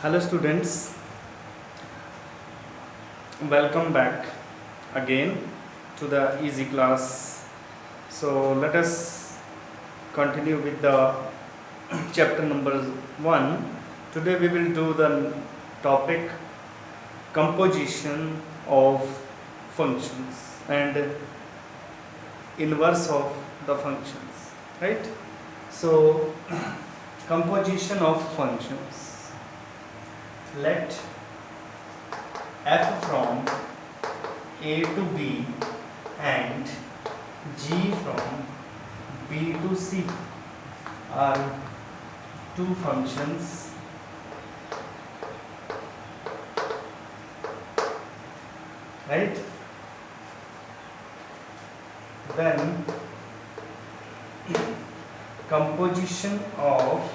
Hello students, welcome back again to the easy class. So let us continue with the chapter number 1. Today we will do the topic composition of functions and inverse of the functions, right? So composition of functions. Let f from a to b and g from b to c are two functions right. Then composition of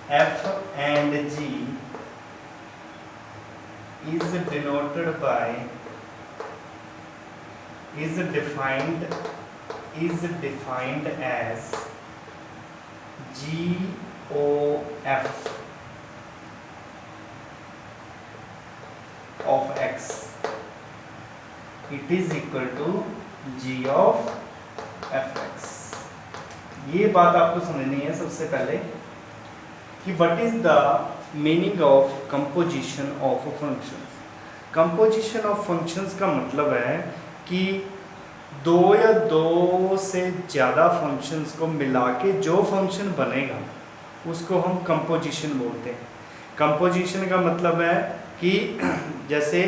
f and g is denoted by is defined as GOF of x. It is equal to G of fx. ये बात आपको समझनी है सबसे पहले कि what is the meaning of composition of functions. Composition of functions का मतलब है कि दो या दो से ज़्यादा फंक्शंस को मिला के जो फंक्शन बनेगा उसको हम कंपोजिशन बोलते हैं. कंपोजिशन का मतलब है कि जैसे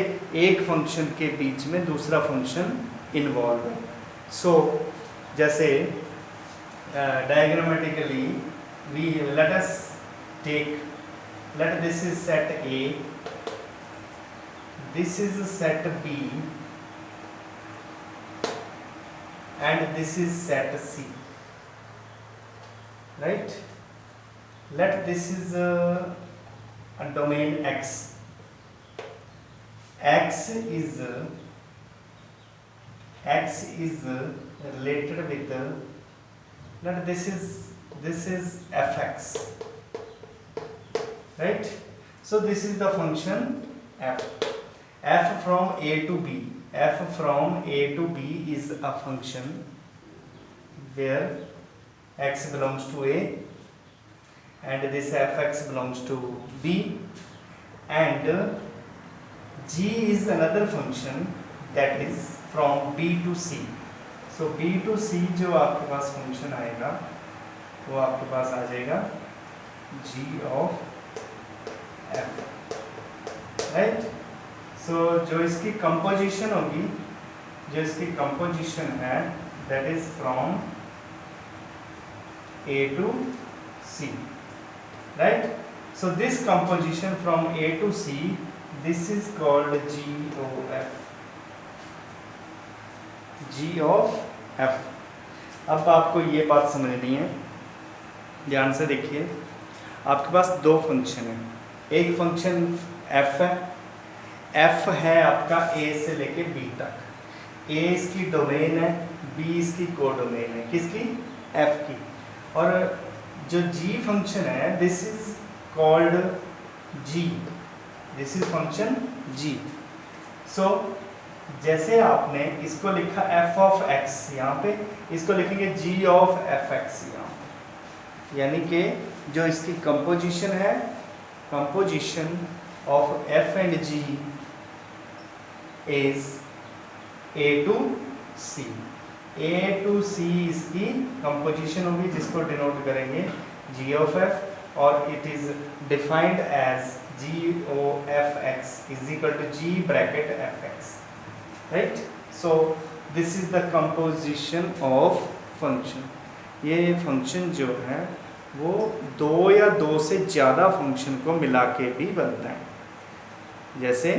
एक फंक्शन के बीच में दूसरा फंक्शन इन्वॉल्व है. सो जैसे diagrammatically we let this is set A, this is set B and this is set C, right? Let this is a domain X. X is related with let this is fx, right? So this is the function f from a to b. F from a to b is a function where x belongs to a and this fx belongs to b, and g is another function that is from b to c. So B to C जो आपके पास function आएगा वो आपके पास आ जाएगा G of F, right. So जो इसकी कंपोजिशन होगी, जो इसकी कंपोजिशन है that is from A to C, right. So this composition from A to C, this is called G O F, G of F. अब आपको ये बात समझनी है, ध्यान से देखिए. आपके पास दो फंक्शन है. एक फंक्शन एफ है. एफ है आपका ए से लेके बी तक. ए इसकी डोमेन है, बी इसकी को डोमेन है. किसकी? एफ की. और जो जी फंक्शन है this is called G, this is function G. So जैसे आपने इसको लिखा f ऑफ x यहाँ पे, इसको लिखेंगे g ऑफ fx यहाँ पे. यानी कि जो इसकी कंपोजिशन है, composition of f and g is a to c. a to c इसकी कंपोजिशन होगी जिसको डिनोट करेंगे g ऑफ f, और it is defined as g o f x is equal to g bracket fx, right? So this is the composition of function. ये function जो है वो दो या दो से ज़्यादा फंक्शन को मिला के भी बनता है. जैसे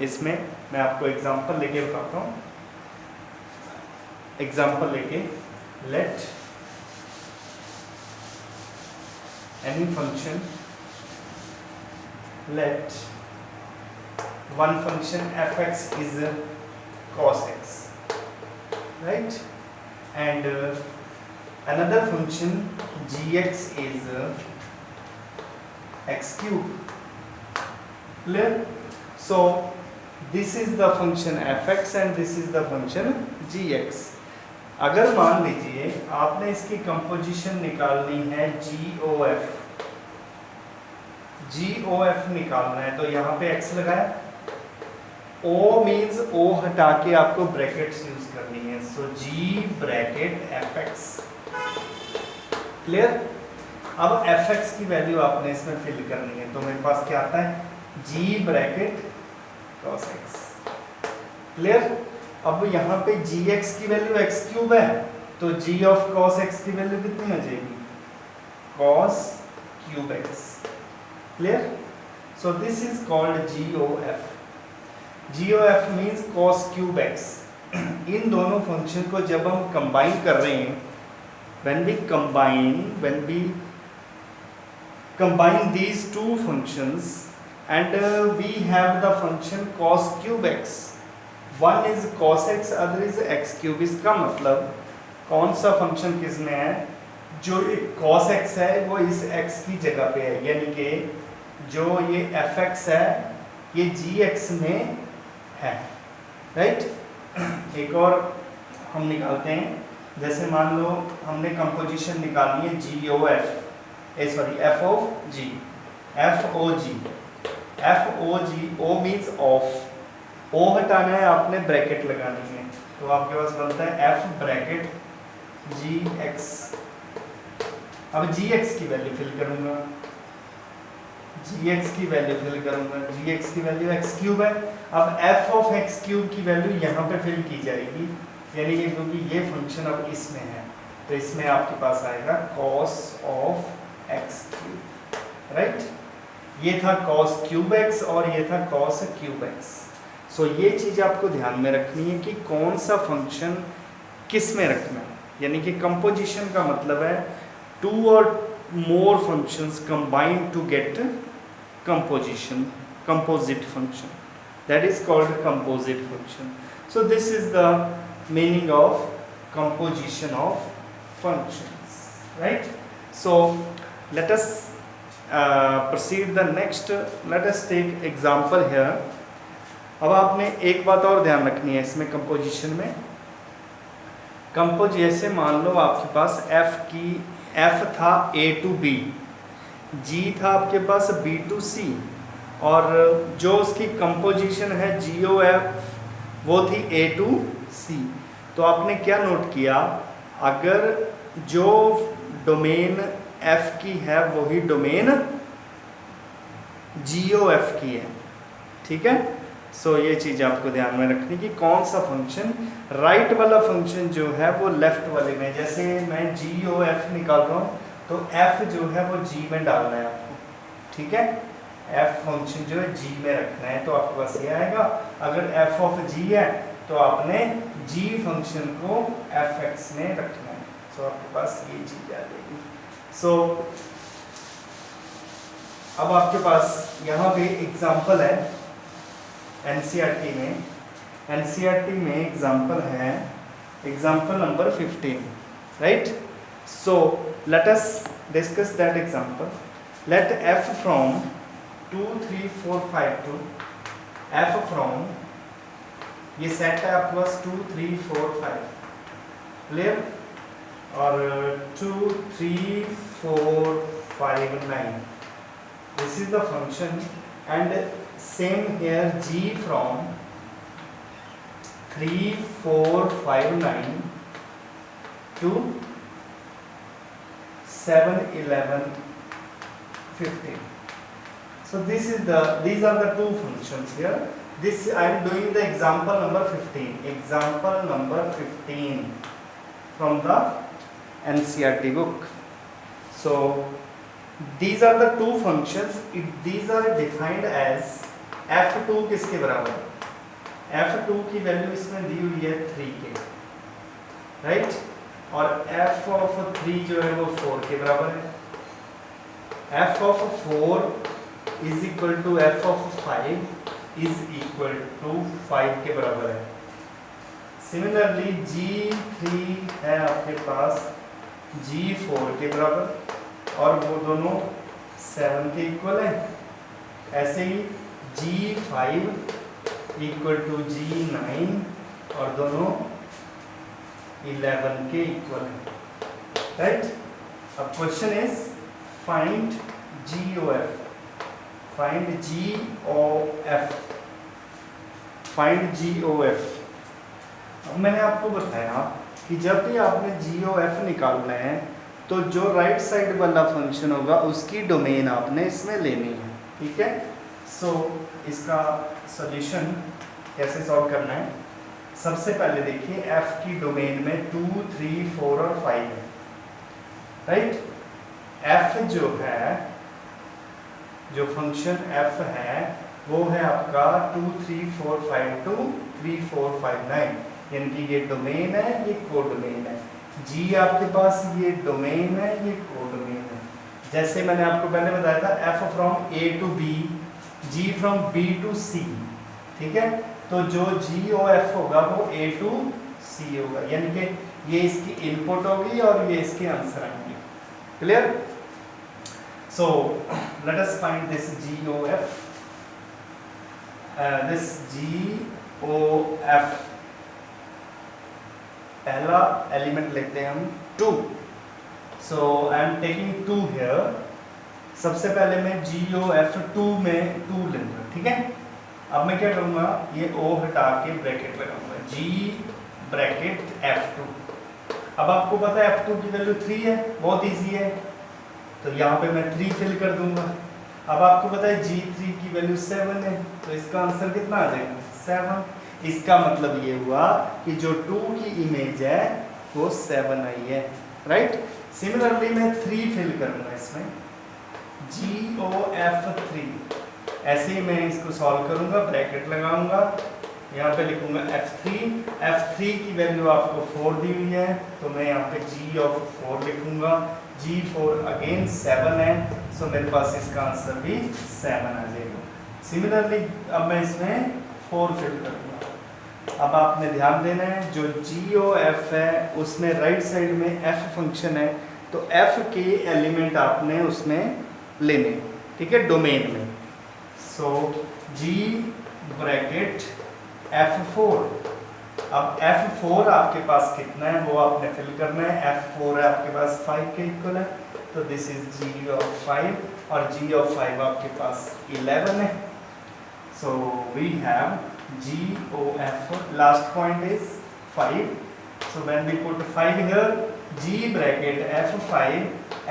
इसमें मैं आपको एग्जांपल लेके बताता हूँ. एग्जांपल लेके let any function, let one function fx is cos x, right? And another function gx is x cube. Clear? So this is the function fx and this is the function gx. अगर मान लीजिए आपने इसकी composition निकालनी है GOF निकालना है, तो यहाँ पे x लगाया, O मीन्स O हटा के आपको ब्रैकेट्स यूज करनी है, सो G ब्रैकेट fx. क्लियर? अब fx की वैल्यू आपने इसमें फिल करनी है, तो मेरे पास क्या आता है G bracket cos x. Clear? अब यहाँ पे gx की वैल्यू x क्यूब है, तो g ऑफ cos x की वैल्यू कितनी हो जाएगी cos cube x. Clear? So this is called GOF. GOF means cos cube x. इन दोनों फंक्शन को जब हम कंबाइन कर रहे हैं, when we combine these two functions and we have the function cos cube x. One is cos x, other is x cube. इसका मतलब कौन सा फंक्शन किस में है, जो cos x है वो इस x की जगह पे है, यानी कि जो ये fx है ये gx में है. राइट? एक और हम निकालते हैं, जैसे मान लो हमने कंपोजिशन निकालनी है FOG. O means of, O हटाना है आपने, ब्रैकेट लगानी है, तो आपके पास बनता है F ब्रैकेट gx. अब gx की वैल्यू फिल करूंगा, gx की वैल्यू x क्यूब है. अब f ऑफ x क्यूब की वैल्यू यहाँ पे फिल की जाएगी, यानी कि क्योंकि ये फंक्शन अब इसमें है, तो इसमें आपके पास आएगा cos of x cube. Right? ये था cos क्यूब x और ये था cos क्यूब x. सो ये चीज़ आपको ध्यान में रखनी है कि कौन सा फंक्शन किस में रखना है, यानी कि कंपोजिशन का मतलब है टू और more functions combined to get composite function, that is called composite function. So this is the meaning of composition of functions, right? So let us proceed the next. Let us take example here. अब आपने एक बात और ध्यान रखनी है इसमें composition में. जैसे मान लो आपके पास F था A to B, G था आपके पास B to C, और जो उसकी कंपोजिशन है GOF वो थी A to C. तो आपने क्या नोट किया, अगर जो डोमेन F की है वही डोमेन GOF की है. ठीक है? सो ये चीज़ आपको ध्यान में रखनी कि कौन सा फंक्शन, राइट वाला फंक्शन जो है वो लेफ्ट वाले में, जैसे मैं GOF निकाल रहा हूँ तो F जो है वो G में डालना है आपको. ठीक है? F फंक्शन जो है G में रखना है, तो आपके पास ये आएगा. अगर F ऑफ G है तो आपने G फंक्शन को Fx में रखना है, सो आपके पास ये चीज़ आ जाएगी. सो अब आपके पास यहाँ पे एग्जाम्पल है NCERT में एग्जाम्पल है, example number 15. Right? So let us discuss that example. Let f from 2 3 4 5 to f from, ये सेट है आपके पास 2 3 4 5. क्लियर? और 2 3 4 5 9, this is the function. And same here, G from 3 4 5 9 to 7 11 15. So these are the two functions here. This I am doing the example number 15 from the NCERT book. So these are the two functions. These are defined as f2 किसके बराबर है, f2 की value इसमें दी हुई है 3 के. Right? और f of 3 जो है वो 4 के बराबर है. f of 4 is equal to f of 5 is equal to 5 के बराबर है. सिमिलरली G3 है आपके पास G4 के बराबर और वो दोनों 7 के इक्वल है। ऐसे ही G5 इक्वल टू G9 और दोनों 11 के इक्वल है, राइट। अब question is find GOF, find GOF, find GOF। अब मैंने आपको बताया कि जब भी आपने GOF निकालना है तो जो राइट साइड वाला फंक्शन होगा उसकी डोमेन आपने इसमें लेनी है, ठीक है। सो इसका सॉल्यूशन कैसे सॉल्व करना है, सबसे पहले देखिए f की डोमेन में 2, 3, 4 और 5 है, राइट। f जो है, जो फंक्शन f है वो है आपका 2, 3, 4, 5 2, 3, 4, 5 9, यानी कि ये डोमेन है, ये कोडोमेन है। G आपके पास ये डोमेन है, ये कोडोमेन है। जैसे मैंने आपको पहले बताया था f from A to B, G from B to C, ठीक है। तो जो GOF होगा वो A टू C होगा, यानी कि ये इसकी इनपुट होगी और ये इसके आंसर आएंगे। Clear? So let us find this GOF, this GOF। पहला एलिमेंट लेते हैं हम 2, सो आई एम टेकिंग 2 हियर। सबसे पहले मैं GOF2 में 2 लूंगा, ठीक है। अब मैं क्या करूंगा, ये O हटा के ब्रैकेट लगाऊंगा, G ब्रैकेट F2। अब आपको पता है F2 की वैल्यू 3 है, बहुत इजी है, तो यहाँ पे मैं 3 फिल कर दूंगा। अब आपको पता है G3 की वैल्यू 7 है, तो इसका आंसर कितना आ जाएगा, 7। इसका मतलब ये हुआ कि जो 2 की इमेज है वो 7 आई है, राइट। सिमिलरली मैं 3 फिल करूंगा इसमें, GOF3। ऐसे ही मैं इसको सॉल्व करूंगा, ब्रैकेट लगाऊंगा, यहाँ पे लिखूंगा F3 की वैल्यू आपको 4 दी हुई है, तो मैं यहाँ पे G4 लिखूंगा। G4 अगेन 7 है, सो मेरे पास इसका आंसर भी 7 आ जाएगा। सिमिलरली अब मैं इसमें 4 फिल करूंगा। अब आपने ध्यान देना है, जो GOF है उसमें राइट साइड में F फंक्शन है, तो F के एलिमेंट आपने उसमें लेने, ठीक है, डोमेन में। सो G ब्रैकेट F4। अब F4 आपके पास कितना है वो आपने फिल करना है। F4 है आपके पास 5 के इक्वल है, तो दिस इज G5 और G5 आपके पास 11 है। So we have GOF, last point is 5, so when we put 5 here, G bracket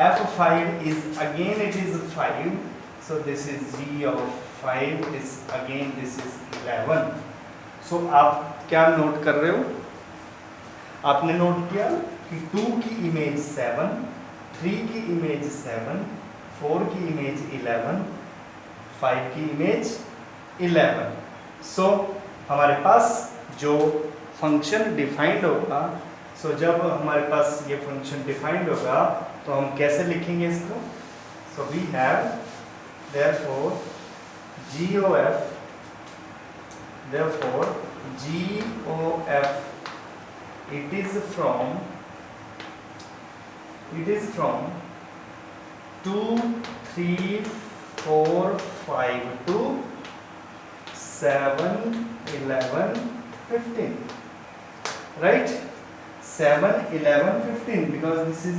F5 is again it is 5, so this is G of 5 is again this is 11. So आप क्या note कर रहे हो, आपने note किया कि 2 की image 7, 3 की इमेज 7, 4 की इमेज 11, 5 की इमेज 11। सो हमारे पास जो फंक्शन डिफाइंड होगा, सो जब हमारे पास ये फंक्शन डिफाइंड होगा तो हम कैसे लिखेंगे इसको। So we have therefore GOF it is from 2, 3, 4, 5 to 7, 11, 15, right? 7, 11, 15, because this is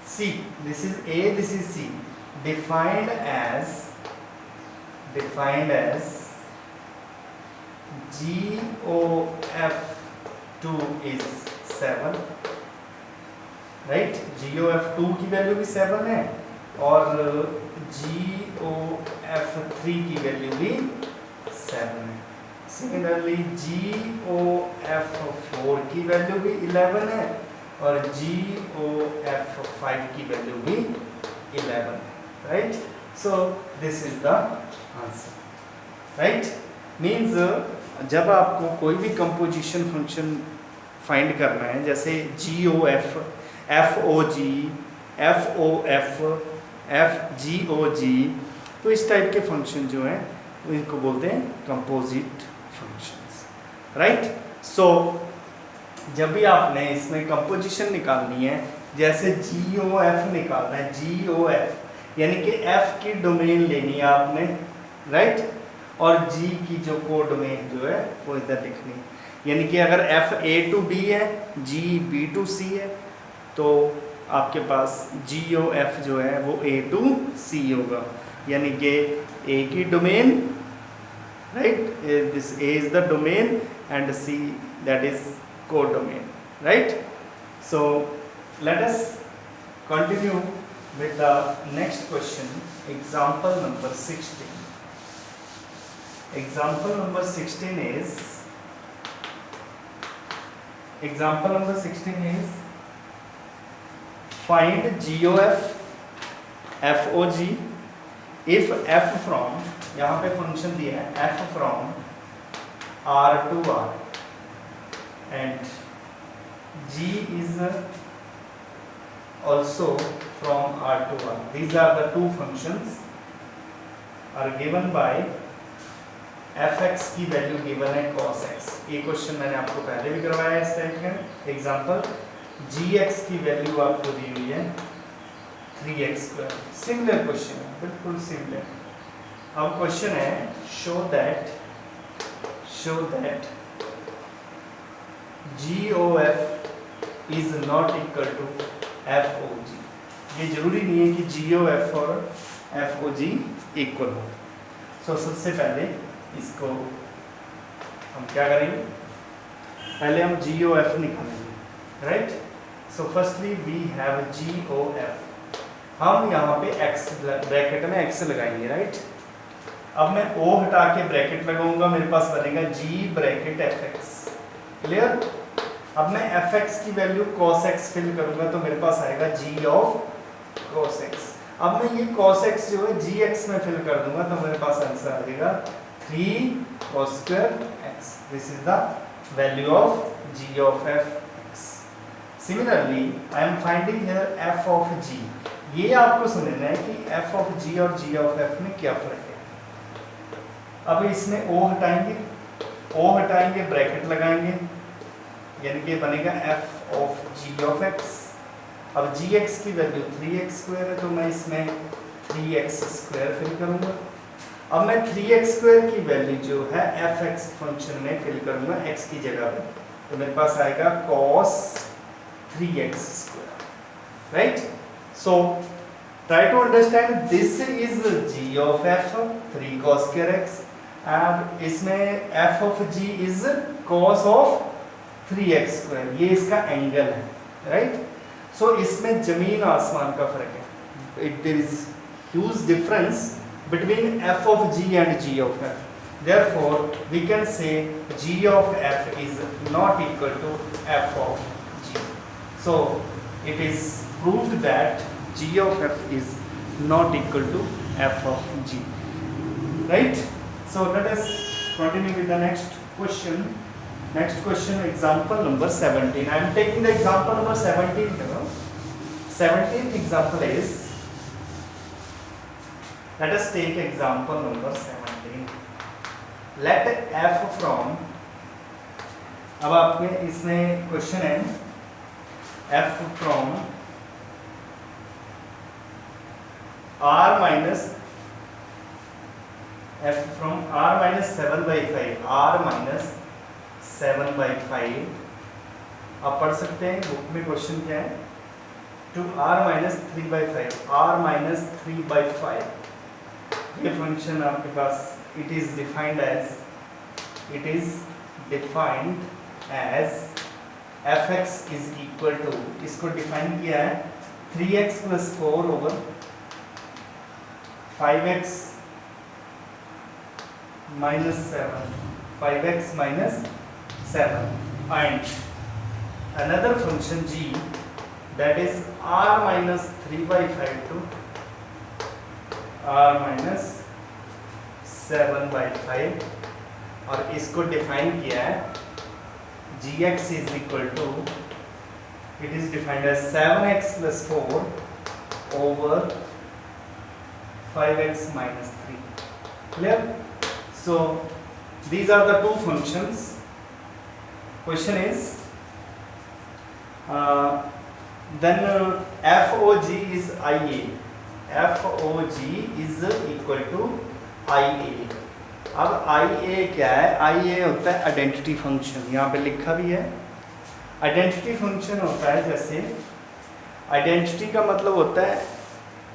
C, this is A, this is C, defined as GOF2 is 7, right? GOF2 की वैल्यू भी 7 है और GOF3 की वैल्यू भी 7 है। सिमिलरली GOF4 की value भी 11 है और GOF5 की वैल्यू भी 11 है, right. So this is the answer, right. Means जब आपको कोई भी कंपोजिशन फंक्शन फाइंड करना है, जैसे GOF, FOG, FOF, FGOG, तो इस टाइप के फंक्शन जो हैं वो इनको बोलते हैं कंपोजिट फंक्शंस, राइट। सो जब भी आपने इसमें कंपोजिशन निकालनी है जैसे GOF निकालना है, GOF यानी कि F की डोमेन लेनी है आपने, राइट, और G की जो को डोमेन जो है वो इधर लिखनी है। यानी कि अगर F A to B है, G B to C है, तो आपके पास GOF जो है वो A to C होगा। यानी कि A की domain, right, this A is the domain and C that is codomain, right? So let us continue with the next question, example number 16. Example number 16 is find GOF FOG if F from, यहाँ पे function दिया है F from R to R and G is also from R to R. These are the two functions are given by fx की value given है cos x। ये question मैंने आपको पहले भी करवाया है इस टाइप का एग्जांपल। gx की वैल्यू आपको दी हुई है 3x²। सिमिलर क्वेश्चन है, बिल्कुल सिमिलर। अब क्वेश्चन है show that GOF is not equal to FOG। ये जरूरी नहीं है कि GOF और FOG इक्वल हो। सो सबसे पहले इसको हम क्या करेंगे, पहले हम GOF निकालेंगे, right. So firstly we have GOF। हम यहाँ पे x ब्रैकेट में x लगाएंगे, राइट। अब मैं O हटा के ब्रैकेट लगाऊंगा, मेरे पास बनेगा G ब्रैकेट fx, क्लियर। अब मैं fx की वैल्यू cos x फिल करूंगा तो मेरे पास आएगा G ऑफ cos x। अब मैं ये cos x जो है gx में फिल कर दूंगा तो मेरे पास आंसर आएगा 3 cos square x। This is the value of G of fx। Similarly I am finding here f of g। ये आपको समझना है कि f of g और g of f में क्या फर्क है। अब इसमें O हटाएंगे ब्रैकेट लगाएंगे, यानी कि बनेगा f of g of x। अब gx की वैल्यू 3x² है तो मैं इसमें 3x² फिल करूंगा। अब मैं 3x² की वैल्यू जो है fx फंक्शन में फिल करूंगा x की जगह पे, तो मेरे पास आएगा cos 3x², right. So try to understand, this is g of f 3 cos square x and इसमें f of g इज cos of 3x²। ये इसका एंगल है, राइट। सो इसमें जमीन आसमान का फर्क है। There is huge difference between f of g and g of f. Therefore, we can say g of f is not equal to f of g. So, it is proved that g of f is not equal to f of g. Right? So, let us continue with the next question. Next question, example number 17. I am taking the example number 17. 17th example is, let us take example number 17. Let f from, अब आपने इसमें question है f from r minus 7/5 आप पढ़ सकते हैं book में question क्या है, to r minus 3/5। ये फंक्शन आपके पास it is defined as fx is equal to, इसको डिफाइन किया है 3x plus 4 over 5x minus 7, 5x minus 7 and another function g that is r minus 3/5 to r minus 7/5 और इसको define किया है gx is equal to, it is defined as 7x plus 4 over 5x minus 3. Clear? So these are the two functions. Question is then FOG is IA, FOG is equal to IA। अब IA क्या है? IA होता है identity function, यहाँ पे लिखा भी है। आइडेंटिटी फंक्शन होता है, जैसे आइडेंटिटी का मतलब होता है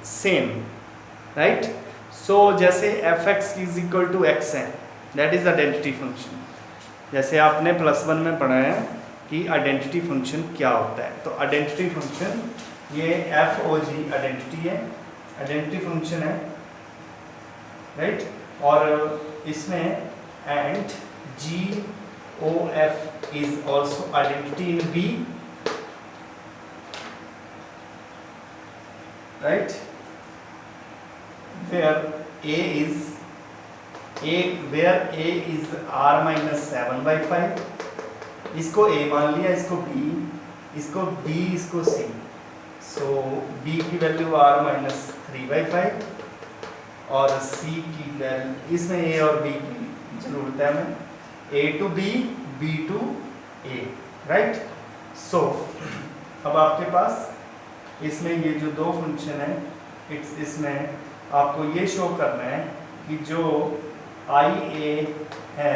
सेम, राइट? सो जैसे fx is equal to x है, दैट इज आइडेंटिटी फंक्शन। जैसे आपने +1 में पढ़ा है कि आइडेंटिटी फंक्शन क्या होता है, तो आइडेंटिटी फंक्शन ये FOG आइडेंटिटी है, आइडेंटिटी फंक्शन है, राइट? और इसमें and GOF is also identity in B, right? where A is R minus 7/5, इसको A मान लिया, इसको B, इसको B, इसको C। सो B की वैल्यू R minus 3/5 और C की वैल्यू, इसमें A और B की जरूरत है हमें, A to B, B to A, right? So अब आपके पास इसमें ये जो दो फंक्शन है, इसमें आपको ये शो करना है कि जो IA है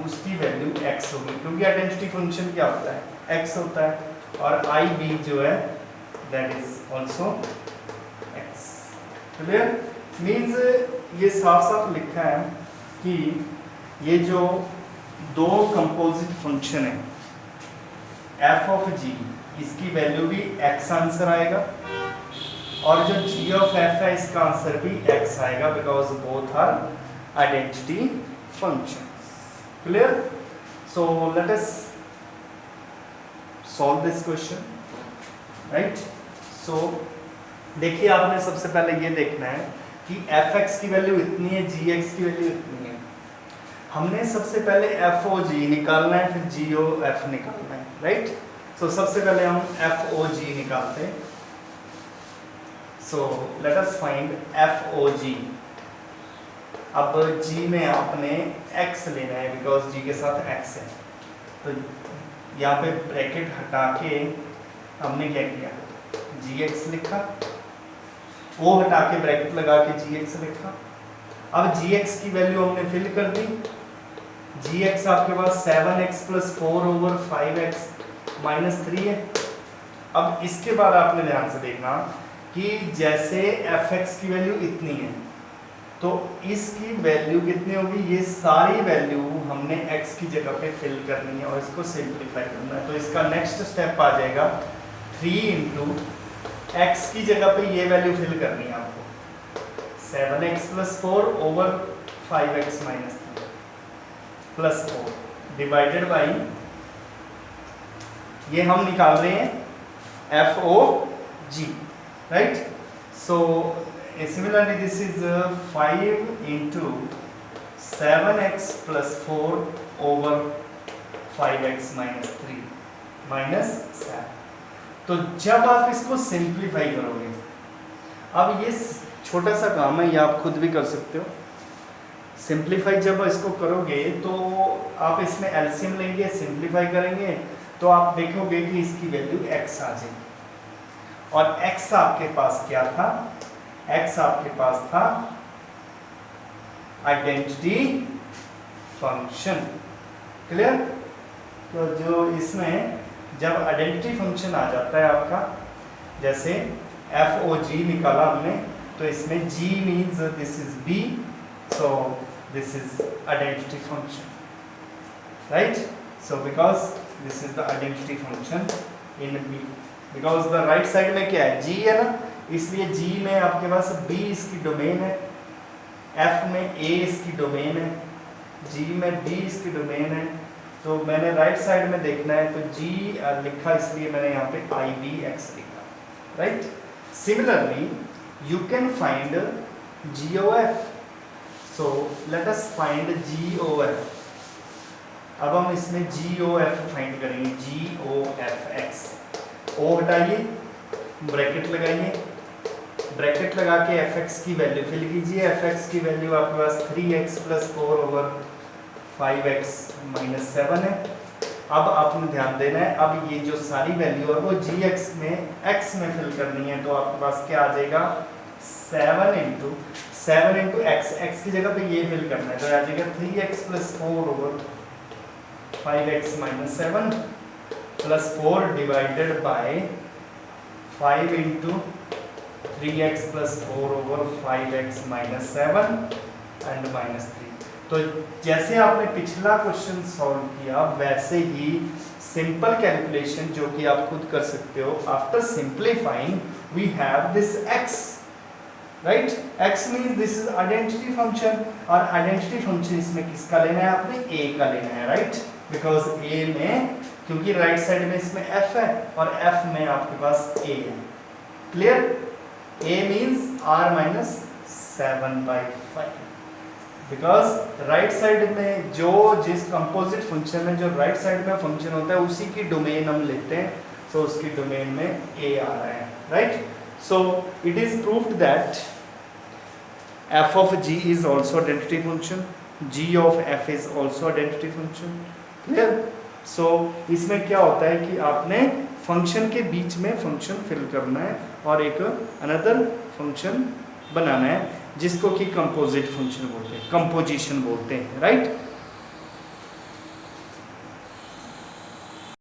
उसकी वैल्यू x होगी, क्योंकि आइडेंटिटी फंक्शन क्या होता है? x होता है, और IB जो है that is also x। Clear? Means ये साफ साफ लिखा है कि ये जो दो कंपोजिट फंक्शन है f ऑफ g, इसकी वैल्यू भी x आंसर आएगा, और जो g ऑफ f है इसका आंसर भी x आएगा, because both are identity functions. Clear? So let us solve this question, right? So देखिए, आपने सबसे पहले ये देखना है कि fx की वैल्यू इतनी है, gx की वैल्यू इतनी है। हमने सबसे पहले FOG निकालना है, फिर GOF निकालना है, राइट? सो सबसे पहले हम FOG निकालते हैं। So let us find FOG। अब G में आपने x लेना है, बिकॉज G के साथ x है, तो यहाँ पे ब्रैकेट हटा के हमने क्या किया? gx लिखा, O हटा के ब्रैकेट लगा के gx लिखा। अब gx की वैल्यू हमने फिल कर दी। gx आपके पास 7x + 4/5x - 3 है। अब इसके बाद आपने ध्यान से देखना कि जैसे fx की वैल्यू इतनी है, तो इसकी वैल्यू कितनी होगी? ये सारी वैल्यू हमने x की जगह पे फिल करनी है और इसको सिंप्लीफाई करना है। तो इसका नेक्स्ट स्टेप आ जाएगा 3 × x की जगह पे ये वैल्यू फिल करनी है आपको, 7x + 4/5x - 3 + 4 डिवाइडेड बाई, ये हम निकाल रहे हैं FOG, right? So similarly this is 5 × 7x + 4/5x - 3 -7। तो जब आप इसको सिंप्लीफाई करोगे, अब ये छोटा सा काम है, ये आप खुद भी कर सकते हो। सिंप्लीफाई जब इसको करोगे तो आप इसमें एलसीएम लेंगे, सिंप्लीफाई करेंगे, तो आप देखोगे कि इसकी वैल्यू x आ जाएगी। और x आपके पास क्या था? x आपके पास था आइडेंटिटी फंक्शन। क्लियर? तो जो इसमें जब आइडेंटिटी फंक्शन आ जाता है आपका, जैसे FOG निकाला हमने, तो इसमें G means this is B, so this is identity function, right? So because this is the identity function in B, because the right side में क्या है? G है ना, इसलिए G में आपके पास B इसकी डोमेन है, F में A इसकी डोमेन है, G में B इसकी डोमेन है। तो मैंने राइट साइड में देखना है, तो G लिखा, इसलिए मैंने यहाँ पे IBX लिखा, right? Similarly you can find GOF, so let us find GOF। अब हम इसमें GOF फाइंड करेंगे, GOFX। O हटाइए, ब्रैकेट लगाइए, ब्रैकेट लगा के fx की वैल्यू फिल कीजिए। fx की वैल्यू आपके पास 3x + 4/5x - 7 है। अब आपने ध्यान देना है, अब ये जो सारी वैल्यू है वो जी एक्स में x में फिल करनी है। तो आपके पास क्या आ जाएगा 7 इंटू एक्स की जगह पे ये फिल करना है, तो आ जाएगा 3x plus 4 over 5x minus 7 plus 4 divided by 5 into 3x plus 4 over 5x minus 7 and minus 3। तो जैसे आपने पिछला क्वेश्चन सॉल्व किया वैसे ही सिंपल कैलकुलेशन जो कि आप खुद कर सकते हो, after simplifying we have this x, right. x means this is identity function, और आइडेंटिटी फंक्शन इसमें किसका लेना है, आपने a का लेना है, राइट। बिकॉज a में, क्योंकि राइट साइड में इसमें f है और f में आपके पास a है। Clear. a means r minus 7/5, because right side में जो जिस कंपोजिट फंक्शन में जो राइट साइड में फंक्शन होता है उसी की डोमेन हम लेते हैं, सो उसकी डोमेन में a आ रहा है, right. So it is proved that f of g is also identity function, g of f is also identity function। Clear. So इसमें क्या होता है कि आपने फंक्शन के बीच में फंक्शन फिल करना है और एक अनदर फंक्शन बनाना है जिसको कि कंपोजिट फंक्शन बोलते हैं, कंपोजिशन बोलते हैं, राइट।